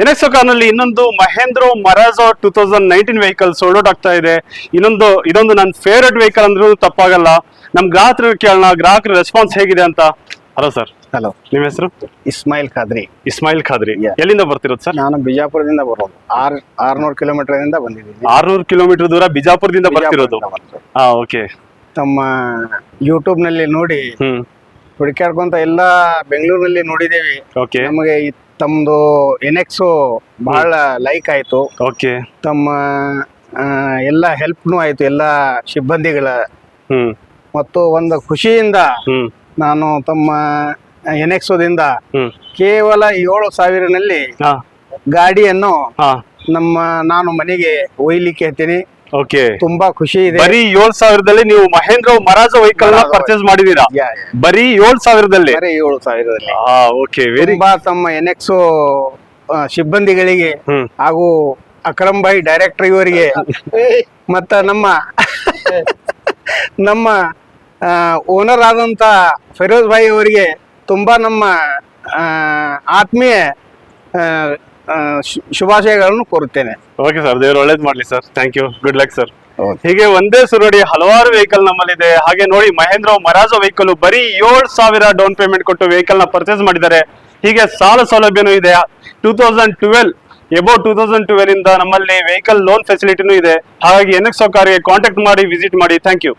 ಎನ್ಎಕ್ಸೋ ಕಾರ್ನಲ್ಲಿ ಇನ್ನೊಂದು ಮಹೇಂದ್ರೋ ಮರಾಜೋ 2019 vehicle sold out ಆಗ್ತಾ ಇದೆ. ಇದೊಂದು ನನ್ನ ಫೇವರೇಟ್ ವೆಹಿಕಲ್ ಅಂದ್ರೂ ತಪ್ಪಾಗಲ್ಲ. ನಮ್ ಗ್ರಾಹಕರು ಕೇಳೋಣ, ಗ್ರಾಹಕರ ರೆಸ್ಪಾನ್ಸ್ ಹೇಗಿದೆ ಅಂತ. Hello sir. ಹಲೋ, ನಿಮ್ಮ ಹೆಸರು? ಇಸ್ಮಾಯಿಲ್ ಖಾದ್ರಿ. ಇಸ್ಮಾಯಿಲ್ ಖಾದ್ರಿ. Yeah. ಎಲ್ಲಿಂದ ಬರ್ತಿರೋದು ಸರ್? ನಾನು ಬಿಜಾಪುರದಿಂದ ಬರೋದು. 600 ಕಿಲೋಮೀಟರ್ ಬಂದಿದ್ದೀನಿ. 600 ಕಿಲೋಮೀಟರ್ ದೂರ ಬಿಜಾಪುರದಿಂದ ಬರ್ತಿರೋದು. ಓಕೆ. ತಮ್ಮ ಯೂಟ್ಯೂಬ್ ನಲ್ಲಿ ನೋಡಿ ಹುಡುಕಾಡ್ಕೊಂತ ಎಲ್ಲ ಬೆಂಗಳೂರಿನಲ್ಲಿ ನೋಡಿದೇವಿ. ಓಕೆ. ನಮಗೆ ತಮ್ಮದು ಎನ್ಎಕ್ಸೋ ಬಹಳ ಲೈಕ್ ಆಯ್ತು. ಓಕೆ. ತಮ್ಮ ಎಲ್ಲ ಹೆಲ್ಪ್ನು ಆಯ್ತು, ಎಲ್ಲ ಸಿಬ್ಬಂದಿಗಳ. ಮತ್ತು ಒಂದು ಖುಷಿಯಿಂದ ನಾನು ತಮ್ಮ ಎನ್ಎಕ್ಸೋದಿಂದ ಕೇವಲ 7,000ನಲ್ಲಿ ಗಾಡಿಯನ್ನು ನಾನು ಮನೆಗೆ ಒಯ್ಲಿಕ್ಕೆ ಹತ್ತೀನಿ. ಓಕೆ. ತುಂಬಾ ಖುಷಿ ಇದೆ. ಬರೀ 7,000ದಲ್ಲಿ ನೀವು ಮಹೇಂದ್ರ ಮರಾಜೋ ವೆಹಿಕಲ್ ಪರ್ಚೇಸ್ ಮಾಡಿದೀರಾ? ಬರೀ 7,000ದಲ್ಲಿ? ಬರೀ 7,000ದಲ್ಲಿ. Okay, very. ತುಂಬಾ ತಮ್ಮ ಎನ್ಎಕ್ಸೋ ಸಿಬ್ಬಂದಿಗಳಿಗೆ ಹಾಗೂ ಅಕ್ರಮ್ ಭಾಯಿ ಡೈರೆಕ್ಟರ್ ಇವರಿಗೆ ಮತ್ತ ನಮ್ಮ ಓನರ್ ಆದಂತ ಫಿರೋಜ್ ಭಾಯಿ ಅವರಿಗೆ ತುಂಬಾ ನಮ್ಮ ಆತ್ಮೀಯ ಶುಭಾಶಯಗಳನ್ನು ಕೋರುತ್ತೇನೆ. ಓಕೆ ಸರ್, ದೇವರು ಒಳ್ಳೇದ್ ಮಾಡ್ಲಿ sir. Thank you, good luck sir. ಹೀಗೆ ಒಂದೇ ಸುರುಡಿ ಹಲವಾರು ವೆಹಿಕಲ್ ನಮ್ಮಲ್ಲಿದೆ. ಹಾಗೆ ನೋಡಿ, ಮಹೇಂದ್ರ ಮರಾಜೋ ವೆಹಿಕಲ್ ಬರೀ 7,000 ಡೌನ್ ಪೇಮೆಂಟ್ ಕೊಟ್ಟು ವೆಹಿಕಲ್ ನ ಪರ್ಚೇಸ್ ಮಾಡಿದ್ದಾರೆ. ಹೀಗೆ ಸಾಲ ಸೌಲಭ್ಯನೂ ಇದೆ. 2012 ಇಂದ ನಮ್ಮಲ್ಲಿ ವೆಹಿಕಲ್ ಲೋನ್ ಫೆಸಿಲಿಟಿನೂ ಇದೆ. ಹಾಗಾಗಿ ಎನ್ಎಕ್ಸೋ ಕಾರ್ಗೆ ಕಾಂಟ್ಯಾಕ್ಟ್ ಮಾಡಿ, ವಿಸಿಟ್ ಮಾಡಿ. Thank you.